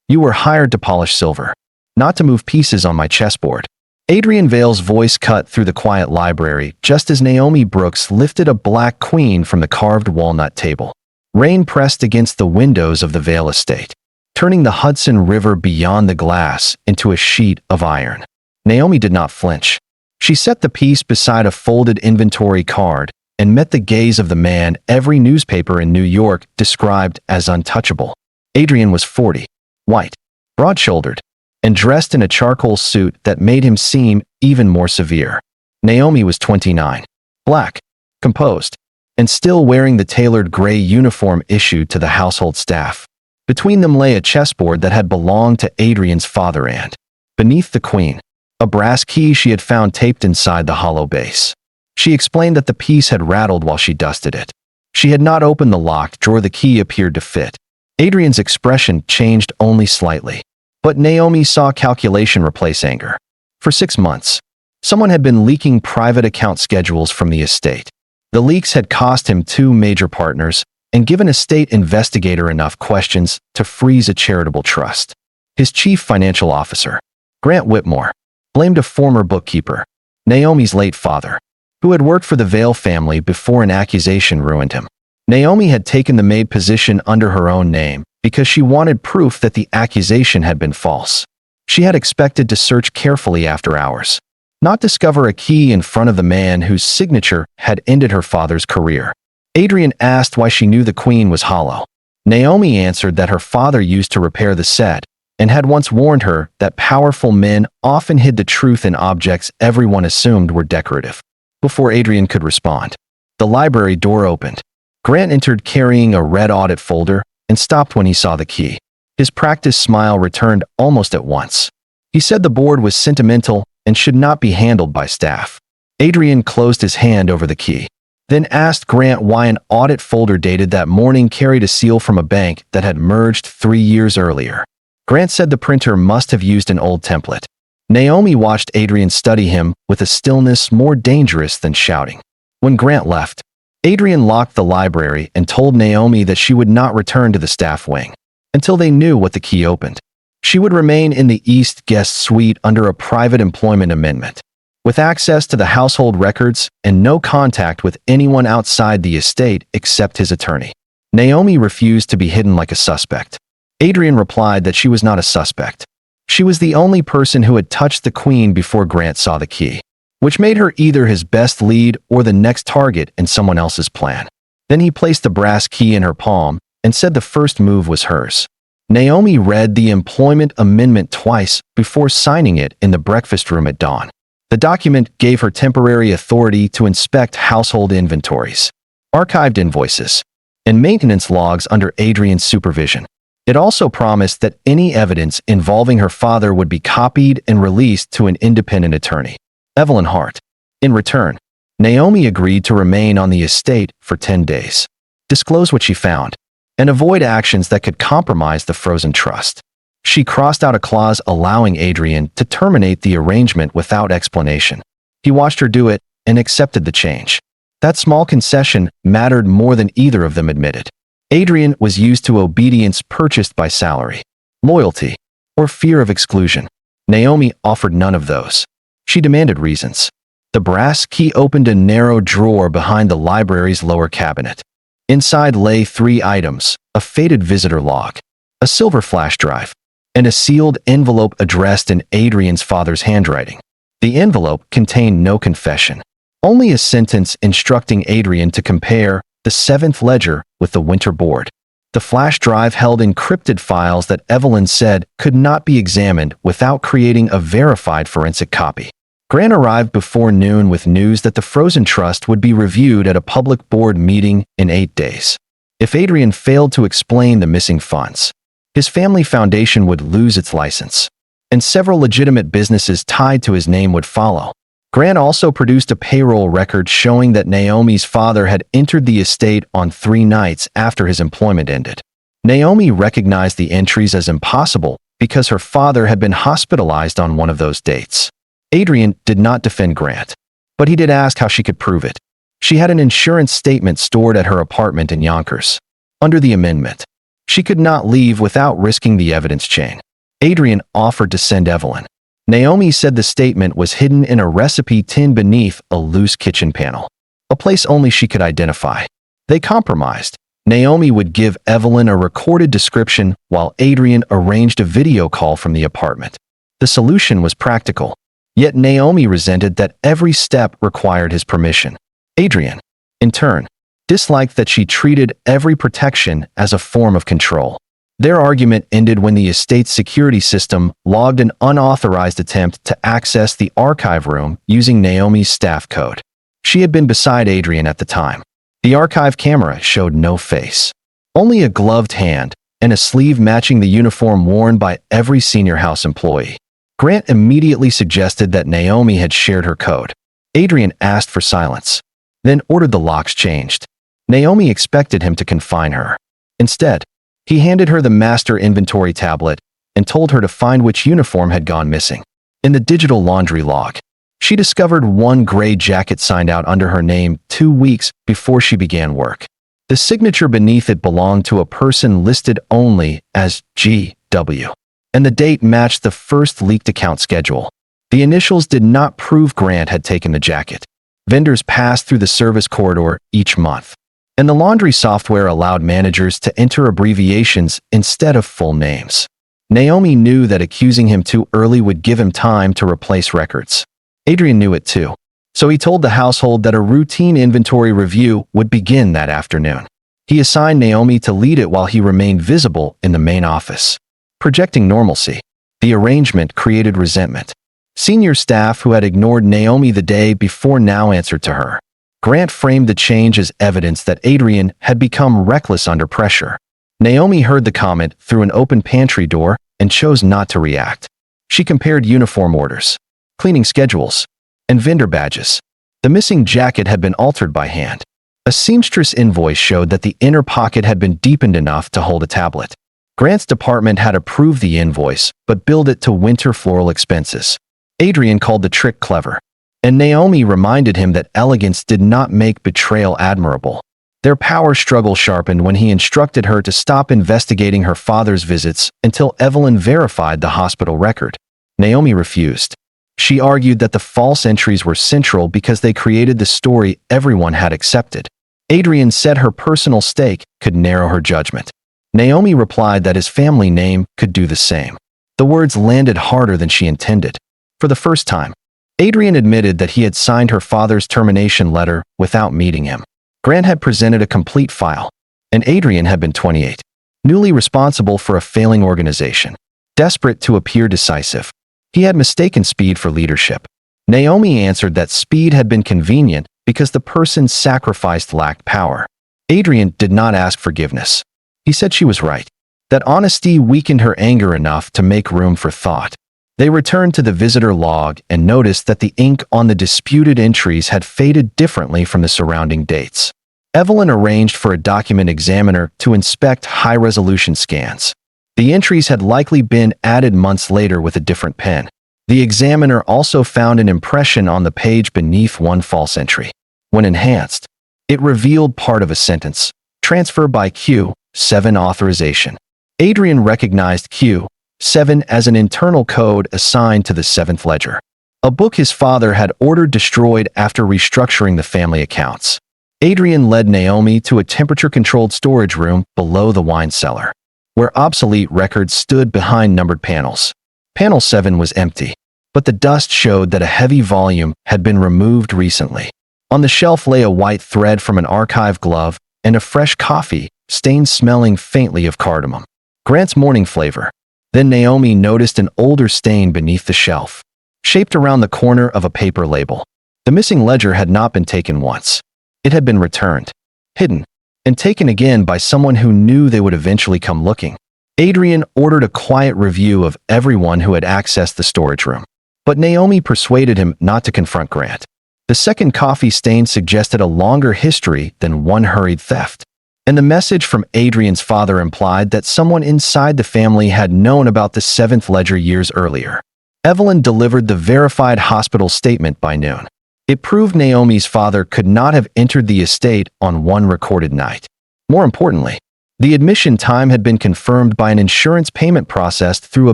You were hired to polish silver, not to move pieces on my chessboard. Adrian Vale's voice cut through the quiet library just as Naomi Brooks lifted a black queen from the carved walnut table. Rain pressed against the windows of the Vale estate, turning the Hudson River beyond the glass into a sheet of iron. Naomi did not flinch. She set the piece beside a folded inventory card and met the gaze of the man every newspaper in New York described as untouchable. Adrian was 40, white, broad-shouldered, and dressed in a charcoal suit that made him seem even more severe. Naomi was 29, black, composed, and still wearing the tailored gray uniform issued to the household staff. Between them lay a chessboard that had belonged to Adrian's father and, beneath the queen, a brass key she had found taped inside the hollow base. She explained that the piece had rattled while she dusted it. She had not opened the locked drawer the key appeared to fit. Adrian's expression changed only slightly, but Naomi saw calculation replace anger. For 6 months, someone had been leaking private account schedules from the estate. The leaks had cost him 2 major partners and given a state investigator enough questions to freeze a charitable trust. His chief financial officer, Grant Whitmore, blamed a former bookkeeper, Naomi's late father, who had worked for the Vale family before an accusation ruined him. Naomi had taken the maid position under her own name because she wanted proof that the accusation had been false. She had expected to search carefully after hours, not discover a key in front of the man whose signature had ended her father's career. Adrian asked why she knew the queen was hollow. Naomi answered that her father used to repair the set and had once warned her that powerful men often hid the truth in objects everyone assumed were decorative. Before Adrian could respond, the library door opened. Grant entered carrying a red audit folder and stopped when he saw the key. His practiced smile returned almost at once. He said the board was sentimental and should not be handled by staff. Adrian closed his hand over the key, then asked Grant why an audit folder dated that morning carried a seal from a bank that had merged 3 years earlier. Grant said the printer must have used an old template. Naomi watched Adrian study him with a stillness more dangerous than shouting. When Grant left, Adrian locked the library and told Naomi that she would not return to the staff wing until they knew what the key opened. She would remain in the East Guest Suite under a private employment amendment, with access to the household records and no contact with anyone outside the estate except his attorney. Naomi refused to be hidden like a suspect. Adrian replied that she was not a suspect. She was the only person who had touched the queen before Grant saw the key, which made her either his best lead or the next target in someone else's plan. Then he placed the brass key in her palm and said the first move was hers. Naomi read the employment amendment twice before signing it in the breakfast room at dawn. The document gave her temporary authority to inspect household inventories, archived invoices, and maintenance logs under Adrian's supervision. It also promised that any evidence involving her father would be copied and released to an independent attorney, Evelyn Hart. In return, Naomi agreed to remain on the estate for 10 days, disclose what she found, and avoid actions that could compromise the frozen trust. She crossed out a clause allowing Adrian to terminate the arrangement without explanation. He watched her do it and accepted the change. That small concession mattered more than either of them admitted. Adrian was used to obedience purchased by salary, loyalty, or fear of exclusion. Naomi offered none of those. She demanded reasons. The brass key opened a narrow drawer behind the library's lower cabinet. Inside lay 3 items: a faded visitor log, a silver flash drive, and a sealed envelope addressed in Adrian's father's handwriting. The envelope contained no confession, only a sentence instructing Adrian to compare the 7th ledger with the winter board. The flash drive held encrypted files that Evelyn said could not be examined without creating a verified forensic copy. Grant arrived before noon with news that the frozen trust would be reviewed at a public board meeting in 8 days. If Adrian failed to explain the missing funds, his family foundation would lose its license, and several legitimate businesses tied to his name would follow. Grant also produced a payroll record showing that Naomi's father had entered the estate on 3 nights after his employment ended. Naomi recognized the entries as impossible because her father had been hospitalized on one of those dates. Adrian did not defend Grant, but he did ask how she could prove it. She had an insurance statement stored at her apartment in Yonkers. Under the amendment, She could not leave without risking the evidence chain. Adrian offered to send Evelyn. Naomi said the statement was hidden in a recipe tin beneath a loose kitchen panel, a place only she could identify. They compromised. Naomi would give Evelyn a recorded description while Adrian arranged a video call from the apartment. The solution was practical, yet Naomi resented that every step required his permission. Adrian, in turn, disliked that she treated every protection as a form of control. Their argument ended when the estate's security system logged an unauthorized attempt to access the archive room using Naomi's staff code. She had been beside Adrian at the time. The archive camera showed no face, only a gloved hand and a sleeve matching the uniform worn by every senior house employee. Grant immediately suggested that Naomi had shared her code. Adrian asked for silence, then ordered the locks changed. Naomi expected him to confine her. Instead, he handed her the master inventory tablet and told her to find which uniform had gone missing. In the digital laundry log, she discovered one gray jacket signed out under her name 2 weeks before she began work. The signature beneath it belonged to a person listed only as G.W., and the date matched the first leaked account schedule. The initials did not prove Grant had taken the jacket. Vendors passed through the service corridor each month, and the laundry software allowed managers to enter abbreviations instead of full names. Naomi knew that accusing him too early would give him time to replace records. Adrian knew it too, so he told the household that a routine inventory review would begin that afternoon. He assigned Naomi to lead it while he remained visible in the main office. Projecting normalcy, the arrangement created resentment. Senior staff who had ignored Naomi the day before now answered to her. Grant framed the change as evidence that Adrian had become reckless under pressure. Naomi heard the comment through an open pantry door and chose not to react. She compared uniform orders, cleaning schedules, and vendor badges. The missing jacket had been altered by hand. A seamstress invoice showed that the inner pocket had been deepened enough to hold a tablet. Grant's department had approved the invoice, but billed it to winter floral expenses. Adrian called the trick clever, and Naomi reminded him that elegance did not make betrayal admirable. Their power struggle sharpened when he instructed her to stop investigating her father's visits until Evelyn verified the hospital record. Naomi refused. She argued that the false entries were central because they created the story everyone had accepted. Adrian said her personal stake could narrow her judgment. Naomi replied that his family name could do the same. The words landed harder than she intended. For the first time, Adrian admitted that he had signed her father's termination letter without meeting him. Grant had presented a complete file, and Adrian had been 28, newly responsible for a failing organization, desperate to appear decisive. He had mistaken speed for leadership. Naomi answered that speed had been convenient because the person sacrificed lacked power. Adrian did not ask forgiveness. He said she was right, that honesty weakened her anger enough to make room for thought. They returned to the visitor log and noticed that the ink on the disputed entries had faded differently from the surrounding dates. Evelyn arranged for a document examiner to inspect high-resolution scans. The entries had likely been added months later with a different pen. The examiner also found an impression on the page beneath one false entry. When enhanced, it revealed part of a sentence. Transfer by Q7 authorization. Adrian recognized Q7 as an internal code assigned to the 7th ledger, a book his father had ordered destroyed after restructuring the family accounts. Adrian led Naomi to a temperature-controlled storage room below the wine cellar, where obsolete records stood behind numbered panels. Panel 7 was empty, but the dust showed that a heavy volume had been removed recently. On the shelf lay a white thread from an archive glove and a fresh coffee, stain smelling faintly of cardamom. Grant's morning flavor. Then Naomi noticed an older stain beneath the shelf, shaped around the corner of a paper label. The missing ledger had not been taken once. It had been returned, hidden, and taken again by someone who knew they would eventually come looking. Adrian ordered a quiet review of everyone who had accessed the storage room, but Naomi persuaded him not to confront Grant. The second coffee stain suggested a longer history than one hurried theft, and the message from Adrian's father implied that someone inside the family had known about the 7th ledger years earlier. Evelyn delivered the verified hospital statement by noon. It proved Naomi's father could not have entered the estate on one recorded night. More importantly, The admission time had been confirmed by an insurance payment processed through a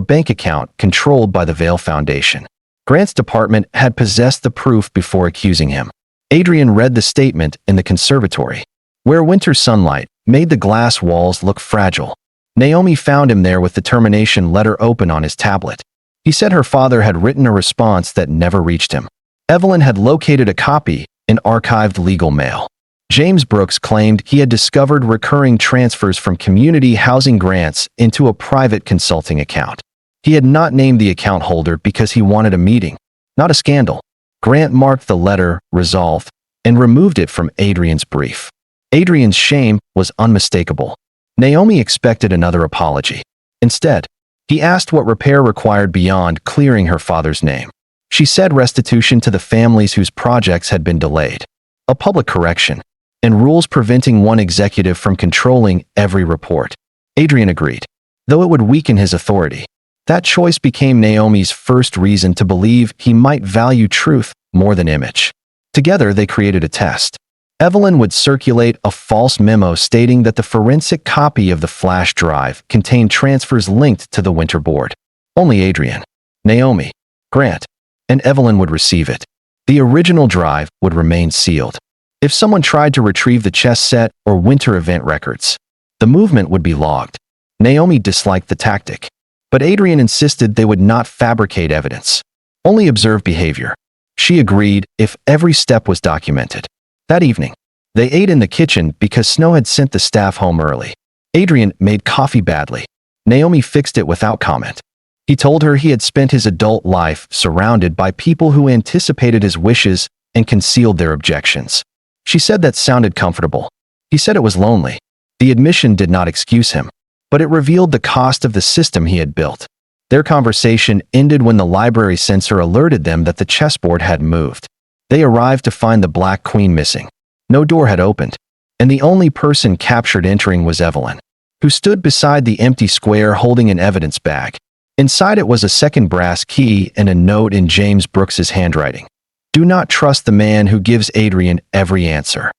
bank account controlled by the Vale Foundation. Grant's department had possessed the proof before accusing him. Adrian read the statement in the conservatory, where winter sunlight made the glass walls look fragile. Naomi found him there with the termination letter open on his tablet. He said her father had written a response that never reached him. Evelyn had located a copy in archived legal mail. James Brooks claimed he had discovered recurring transfers from community housing grants into a private consulting account. He had not named the account holder because he wanted a meeting, not a scandal. Grant marked the letter resolved and removed it from Adrian's brief. Adrian's shame was unmistakable. Naomi expected another apology. Instead, he asked what repair required beyond clearing her father's name. She said restitution to the families whose projects had been delayed, a public correction, and rules preventing one executive from controlling every report. Adrian agreed, though it would weaken his authority. That choice became Naomi's first reason to believe he might value truth more than image. Together, they created a test. Evelyn would circulate a false memo stating that the forensic copy of the flash drive contained transfers linked to the winter board. Only Adrian, Naomi, Grant, and Evelyn would receive it. The original drive would remain sealed. If someone tried to retrieve the chess set or winter event records, the movement would be logged. Naomi disliked the tactic, but Adrian insisted they would not fabricate evidence, only observe behavior. She agreed if every step was documented. That evening, they ate in the kitchen because snow had sent the staff home early. Adrian made coffee badly. Naomi fixed it without comment. He told her he had spent his adult life surrounded by people who anticipated his wishes and concealed their objections. She said that sounded comfortable. He said it was lonely. The admission did not excuse him, but it revealed the cost of the system he had built. Their conversation ended when the library censor alerted them that the chessboard had moved. They arrived to find the Black Queen missing. No door had opened, and the only person captured entering was Evelyn, who stood beside the empty square holding an evidence bag. Inside it was a second brass key and a note in James Brooks's handwriting. Do not trust the man who gives Adrian every answer.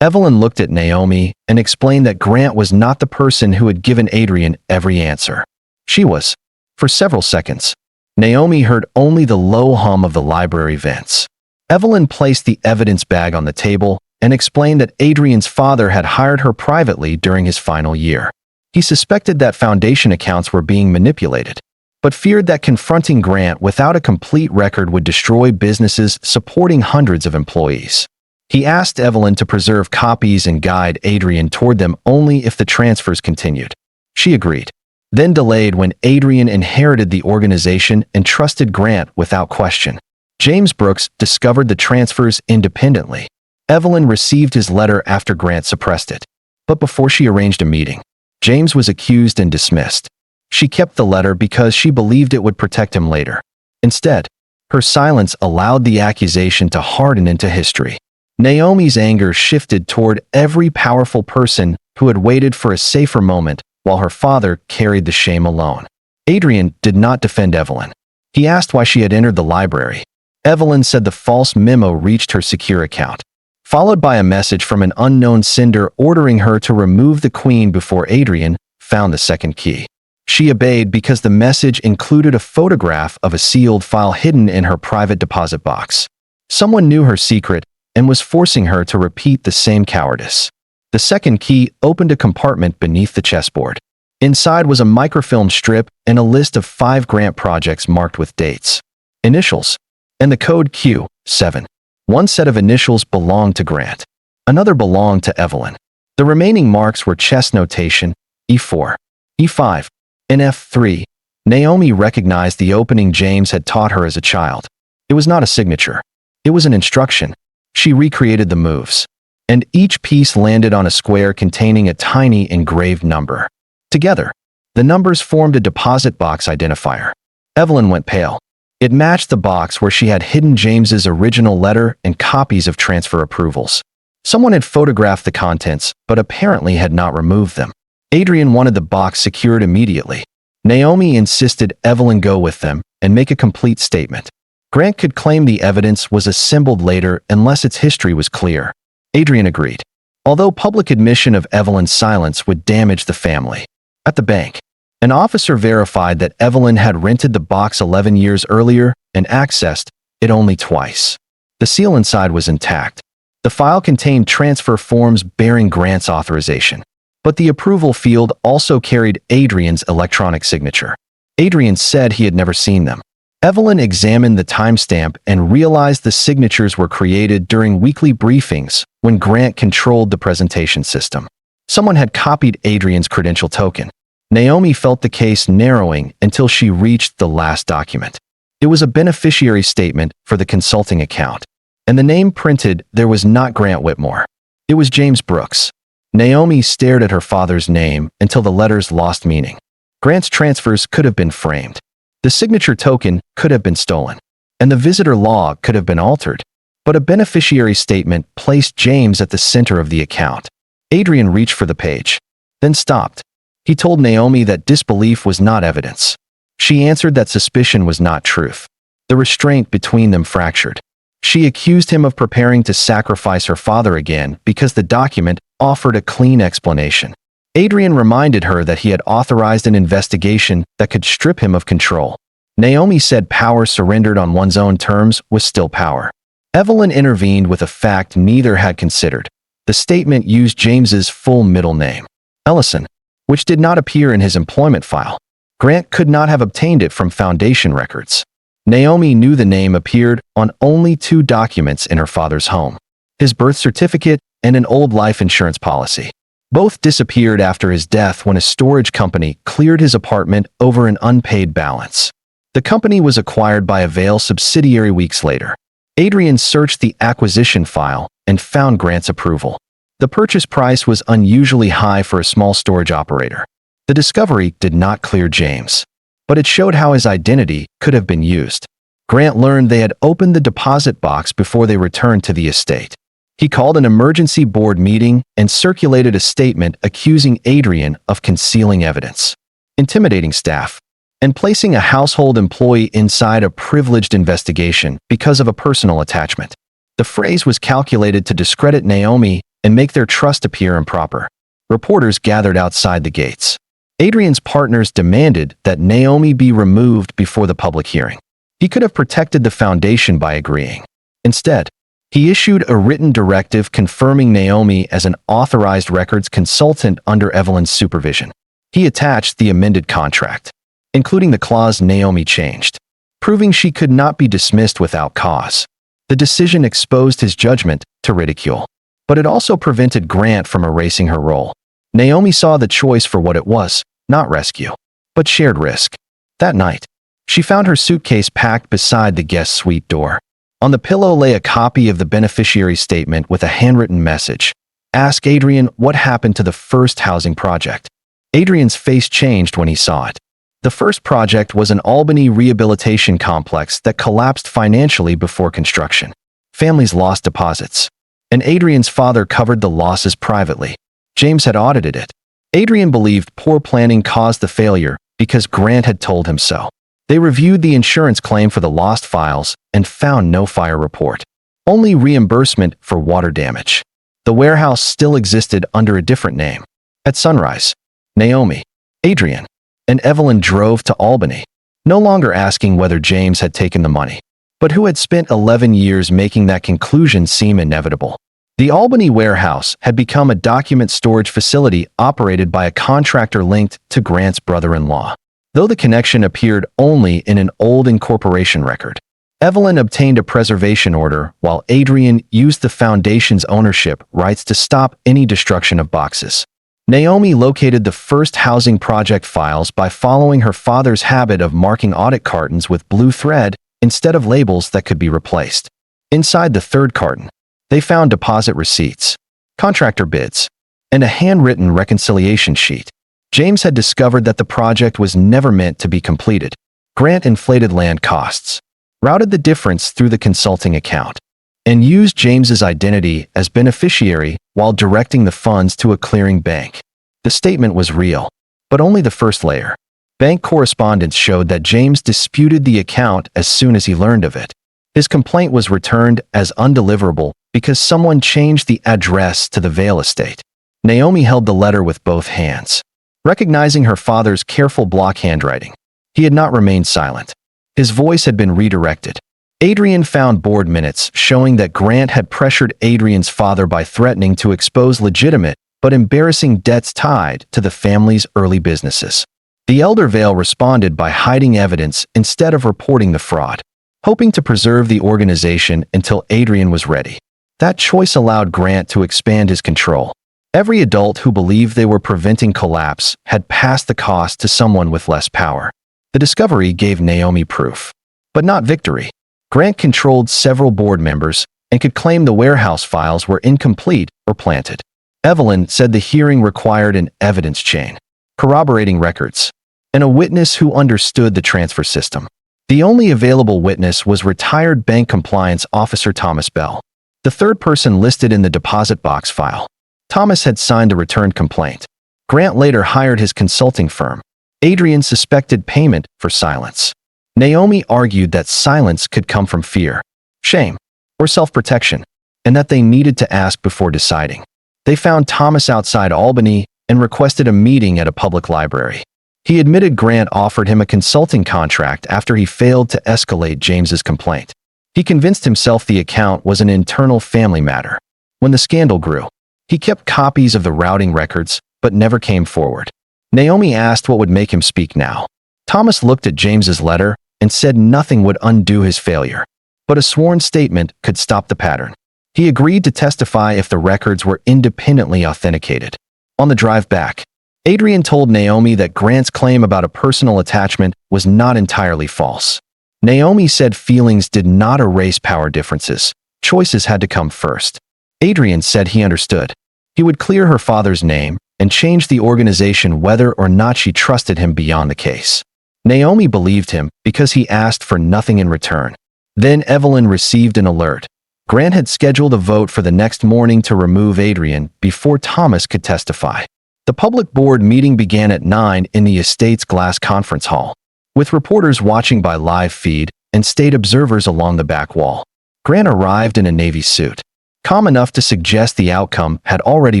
Evelyn looked at Naomi and explained that Grant was not the person who had given Adrian every answer. She was. For several seconds, Naomi heard only the low hum of the library vents. Evelyn placed the evidence bag on the table and explained that Adrian's father had hired her privately during his final year. He suspected that foundation accounts were being manipulated, but feared that confronting Grant without a complete record would destroy businesses supporting hundreds of employees. He asked Evelyn to preserve copies and guide Adrian toward them only if the transfers continued. She agreed, then delayed when Adrian inherited the organization and trusted Grant without question. James Brooks discovered the transfers independently. Evelyn received his letter after Grant suppressed it, but before she arranged a meeting, James was accused and dismissed. She kept the letter because she believed it would protect him later. Instead, her silence allowed the accusation to harden into history. Naomi's anger shifted toward every powerful person who had waited for a safer moment while her father carried the shame alone. Adrian did not defend Evelyn. He asked why she had entered the library. Evelyn said the false memo reached her secure account, followed by a message from an unknown sender ordering her to remove the queen before Adrian found the second key. She obeyed because the message included a photograph of a sealed file hidden in her private deposit box. Someone knew her secret and was forcing her to repeat the same cowardice. The second key opened a compartment beneath the chessboard. Inside was a microfilm strip and a list of 5 Grant projects marked with dates, initials, and the code Q7. One set of initials belonged to Grant. Another belonged to Evelyn. The remaining marks were chess notation, E4, E5, and F3. Naomi recognized the opening James had taught her as a child. It was not a signature. It was an instruction. She recreated the moves, and each piece landed on a square containing a tiny engraved number. Together, the numbers formed a deposit box identifier. Evelyn went pale. It matched the box where she had hidden James's original letter and copies of transfer approvals. Someone had photographed the contents, but apparently had not removed them. Adrian wanted the box secured immediately. Naomi insisted Evelyn go with them and make a complete statement. Grant could claim the evidence was assembled later unless its history was clear. Adrian agreed. although public admission of Evelyn's silence would damage the family. At the bank, an officer verified that Evelyn had rented the box 11 years earlier and accessed it only twice. The seal inside was intact. The file contained transfer forms bearing Grant's authorization, but the approval field also carried Adrian's electronic signature. Adrian said he had never seen them. Evelyn examined the timestamp and realized the signatures were created during weekly briefings when Grant controlled the presentation system. Someone had copied Adrian's credential token. Naomi felt the case narrowing until she reached the last document. It was a beneficiary statement for the consulting account, and the name printed there was not Grant Whitmore. It was James Brooks. Naomi stared at her father's name until the letters lost meaning. Grant's transfers could have been framed. The signature token could have been stolen, and the visitor log could have been altered, but a beneficiary statement placed James at the center of the account. Adrian reached for the page, then stopped. He told Naomi that disbelief was not evidence. She answered that suspicion was not truth. The restraint between them fractured. She accused him of preparing to sacrifice her father again because the document offered a clean explanation. Adrian reminded her that he had authorized an investigation that could strip him of control. Naomi said power surrendered on one's own terms was still power. Evelyn intervened with a fact neither had considered. The statement used James's full middle name, Ellison, which did not appear in his employment file. Grant could not have obtained it from Foundation records. Naomi knew the name appeared on only 2 documents in her father's home: his birth certificate and an old life insurance policy. Both disappeared after his death when a storage company cleared his apartment over an unpaid balance. The company was acquired by a Vale subsidiary weeks later. Adrian searched the acquisition file and found Grant's approval. The purchase price was unusually high for a small storage operator. The discovery did not clear James, but it showed how his identity could have been used. Grant learned they had opened the deposit box before they returned to the estate. He called an emergency board meeting and circulated a statement accusing Adrian of concealing evidence, intimidating staff, and placing a household employee inside a privileged investigation because of a personal attachment. The phrase was calculated to discredit Naomi and make their trust appear improper. Reporters gathered outside the gates. Adrian's partners demanded that Naomi be removed before the public hearing. He could have protected the foundation by agreeing. Instead, he issued a written directive confirming Naomi as an authorized records consultant under Evelyn's supervision. He attached the amended contract, including the clause Naomi changed, proving she could not be dismissed without cause. The decision exposed his judgment to ridicule, but it also prevented Grant from erasing her role. Naomi saw the choice for what it was, not rescue, but shared risk. That night, she found her suitcase packed beside the guest suite door. On the pillow lay a copy of the beneficiary statement with a handwritten message. Ask Adrian what happened to the first housing project. Adrian's face changed when he saw it. The first project was an Albany rehabilitation complex that collapsed financially before construction. Families lost deposits, and Adrian's father covered the losses privately. James had audited it. Adrian believed poor planning caused the failure because Grant had told him so. They reviewed the insurance claim for the lost files and found no fire report, only reimbursement for water damage. The warehouse still existed under a different name. At sunrise, Naomi, Adrian, and Evelyn drove to Albany, no longer asking whether James had taken the money, but who had spent 11 years making that conclusion seem inevitable. The Albany warehouse had become a document storage facility operated by a contractor linked to Grant's brother-in-law, though the connection appeared only in an old incorporation record. Evelyn obtained a preservation order while Adrian used the foundation's ownership rights to stop any destruction of boxes. Naomi located the first housing project files by following her father's habit of marking audit cartons with blue thread instead of labels that could be replaced. Inside the third carton, they found deposit receipts, contractor bids, and a handwritten reconciliation sheet. James had discovered that the project was never meant to be completed. Grant inflated land costs, routed the difference through the consulting account, and used James's identity as beneficiary while directing the funds to a clearing bank. The statement was real, but only the first layer. Bank correspondence showed that James disputed the account as soon as he learned of it. His complaint was returned as undeliverable because someone changed the address to the Vale estate. Naomi held the letter with both hands. Recognizing her father's careful block handwriting, he had not remained silent. His voice had been redirected. Adrian found board minutes showing that Grant had pressured Adrian's father by threatening to expose legitimate but embarrassing debts tied to the family's early businesses. The elder Vale responded by hiding evidence instead of reporting the fraud, hoping to preserve the organization until Adrian was ready. That choice allowed Grant to expand his control. Every adult who believed they were preventing collapse had passed the cost to someone with less power. The discovery gave Naomi proof, but not victory. Grant controlled several board members and could claim the warehouse files were incomplete or planted. Evelyn said the hearing required an evidence chain, corroborating records, and a witness who understood the transfer system. The only available witness was retired bank compliance officer Thomas Bell, the third person listed in the deposit box file. Thomas had signed a returned complaint. Grant later hired his consulting firm. Adrian suspected payment for silence. Naomi argued that silence could come from fear, shame, or self-protection, and that they needed to ask before deciding. They found Thomas outside Albany and requested a meeting at a public library. He admitted Grant offered him a consulting contract after he failed to escalate James's complaint. He convinced himself the account was an internal family matter. When the scandal grew, he kept copies of the routing records, but never came forward. Naomi asked what would make him speak now. Thomas looked at James's letter and said nothing would undo his failure, but a sworn statement could stop the pattern. He agreed to testify if the records were independently authenticated. On the drive back, Adrian told Naomi that Grant's claim about a personal attachment was not entirely false. Naomi said feelings did not erase power differences. Choices had to come first. Adrian said he understood. He would clear her father's name and change the organization whether or not she trusted him beyond the case. Naomi believed him because he asked for nothing in return. Then Evelyn received an alert. Grant had scheduled a vote for the next morning to remove Adrian before Thomas could testify. The public board meeting began at 9 in the estate's glass conference hall, with reporters watching by live feed and state observers along the back wall. Grant arrived in a navy suit, calm enough to suggest the outcome had already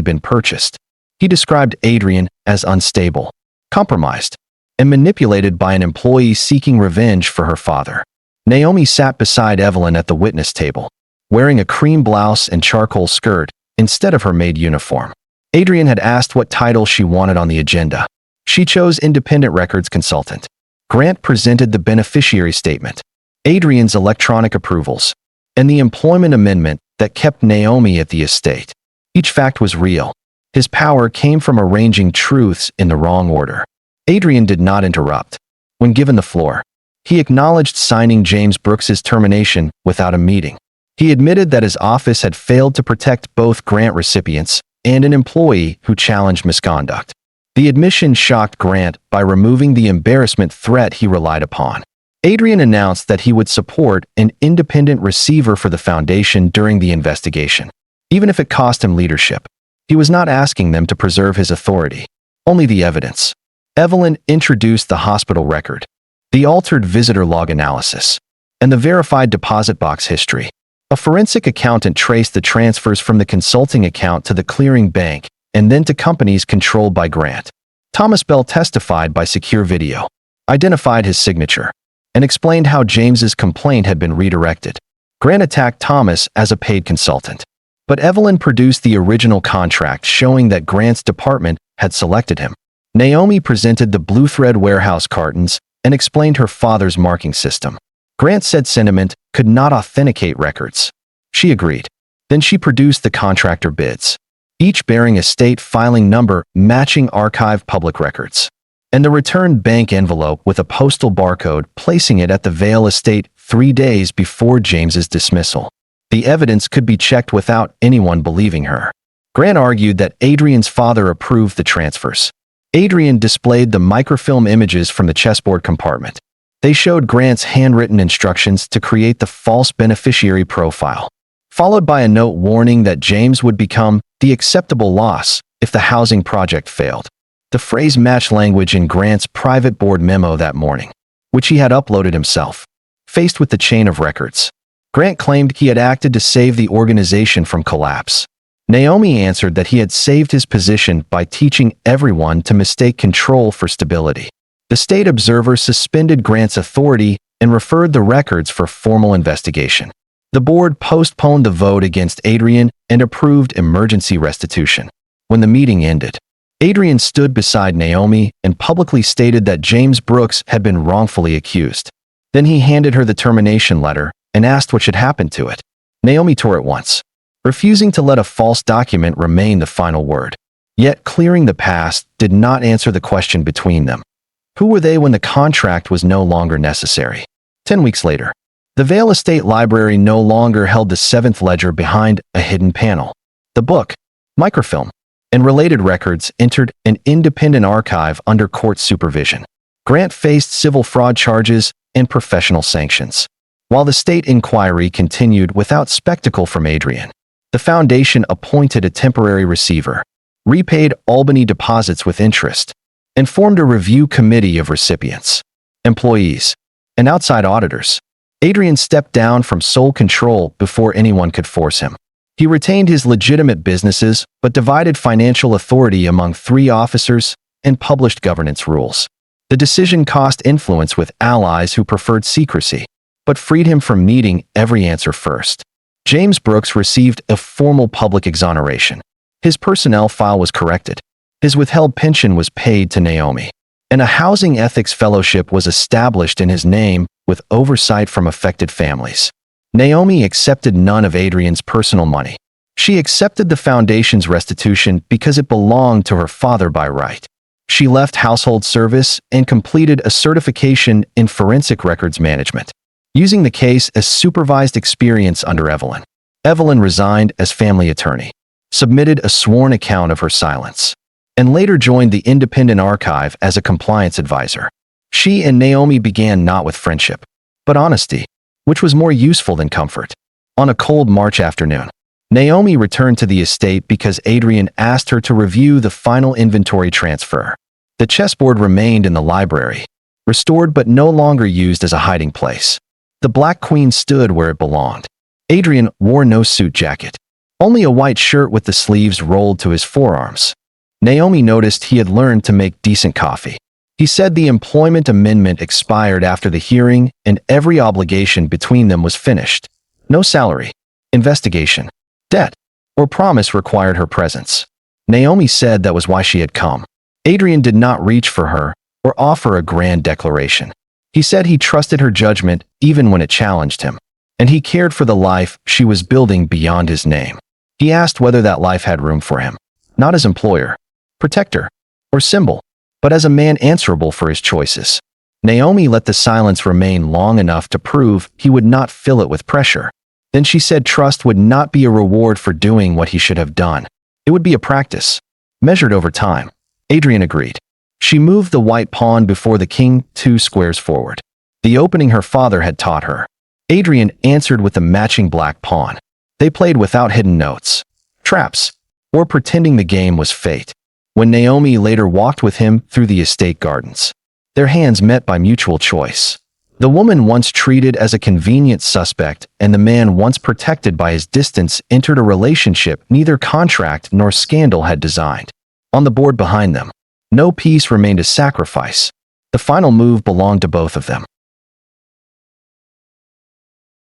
been purchased. He described Adrian as unstable, compromised, and manipulated by an employee seeking revenge for her father. Naomi sat beside Evelyn at the witness table, wearing a cream blouse and charcoal skirt instead of her maid uniform. Adrian had asked what title she wanted on the agenda. She chose independent records consultant. Grant presented the beneficiary statement, Adrian's electronic approvals, and the employment amendment that kept Naomi at the estate. Each fact was real. His power came from arranging truths in the wrong order. Adrian did not interrupt. When given the floor, he acknowledged signing James Brooks's termination without a meeting. He admitted that his office had failed to protect both grant recipients and an employee who challenged misconduct. The admission shocked Grant by removing the embarrassment threat he relied upon. Adrian announced that he would support an independent receiver for the foundation during the investigation, even if it cost him leadership. He was not asking them to preserve his authority, only the evidence. Evelyn introduced the hospital record, the altered visitor log analysis, and the verified deposit box history. A forensic accountant traced the transfers from the consulting account to the clearing bank and then to companies controlled by Grant. Thomas Bell testified by secure video, identified his signature, and explained how James's complaint had been redirected. Grant attacked Thomas as a paid consultant, but Evelyn produced the original contract showing that Grant's department had selected him. Naomi presented the Blue Thread warehouse cartons and explained her father's marking system. Grant said sentiment could not authenticate records. She agreed. Then she produced the contractor bids, each bearing a state filing number matching archived public records, and the returned bank envelope with a postal barcode placing it at the Vale estate 3 days before James's dismissal. The evidence could be checked without anyone believing her. Grant argued that Adrian's father approved the transfers. Adrian displayed the microfilm images from the chessboard compartment. They showed Grant's handwritten instructions to create the false beneficiary profile, followed by a note warning that James would become the acceptable loss if the housing project failed. The phrase matched language in Grant's private board memo that morning, which he had uploaded himself. Faced with the chain of records, Grant claimed he had acted to save the organization from collapse. Naomi answered that he had saved his position by teaching everyone to mistake control for stability. The state observer suspended Grant's authority and referred the records for formal investigation. The board postponed the vote against Adrian and approved emergency restitution. When the meeting ended, Adrian stood beside Naomi and publicly stated that James Brooks had been wrongfully accused. Then he handed her the termination letter and asked what should happen to it. Naomi tore it once, refusing to let a false document remain the final word. Yet clearing the past did not answer the question between them. Who were they when the contract was no longer necessary? 10 weeks later, the Vale Estate Library no longer held the seventh ledger behind a hidden panel. The book, microfilm, and related records entered an independent archive under court supervision. Grant faced civil fraud charges and professional sanctions. While the state inquiry continued without spectacle from Adrian, the foundation appointed a temporary receiver, repaid Albany deposits with interest, and formed a review committee of recipients, employees, and outside auditors. Adrian stepped down from sole control before anyone could force him. He retained his legitimate businesses but divided financial authority among 3 officers and published governance rules. The decision cost influence with allies who preferred secrecy, but freed him from needing every answer first. James Brooks received a formal public exoneration. His personnel file was corrected. His withheld pension was paid to Naomi, and a housing ethics fellowship was established in his name with oversight from affected families. Naomi accepted none of Adrian's personal money. She accepted the foundation's restitution because it belonged to her father by right. She left household service and completed a certification in forensic records management, using the case as supervised experience under Evelyn. Evelyn resigned as family attorney, submitted a sworn account of her silence, and later joined the independent archive as a compliance advisor. She and Naomi began not with friendship, but honesty, which was more useful than comfort. On a cold March afternoon, Naomi returned to the estate because Adrian asked her to review the final inventory transfer. The chessboard remained in the library, restored but no longer used as a hiding place. The Black Queen stood where it belonged. Adrian wore no suit jacket, only a white shirt with the sleeves rolled to his forearms. Naomi noticed he had learned to make decent coffee. He said the employment amendment expired after the hearing and every obligation between them was finished. No salary, investigation, debt, or promise required her presence. Naomi said that was why she had come. Adrian did not reach for her or offer a grand declaration. He said he trusted her judgment even when it challenged him, and he cared for the life she was building beyond his name. He asked whether that life had room for him, not as employer, protector, or symbol, but as a man answerable for his choices. Naomi let the silence remain long enough to prove he would not fill it with pressure. Then she said trust would not be a reward for doing what he should have done. It would be a practice, measured over time. Adrian agreed. She moved the white pawn before the king 2 squares forward, the opening her father had taught her. Adrian answered with the matching black pawn. They played without hidden notes, traps, or pretending the game was fate. When Naomi later walked with him through the estate gardens, their hands met by mutual choice. The woman once treated as a convenient suspect and the man once protected by his distance entered a relationship neither contract nor scandal had designed. On the board behind them, no piece remained a sacrifice. The final move belonged to both of them.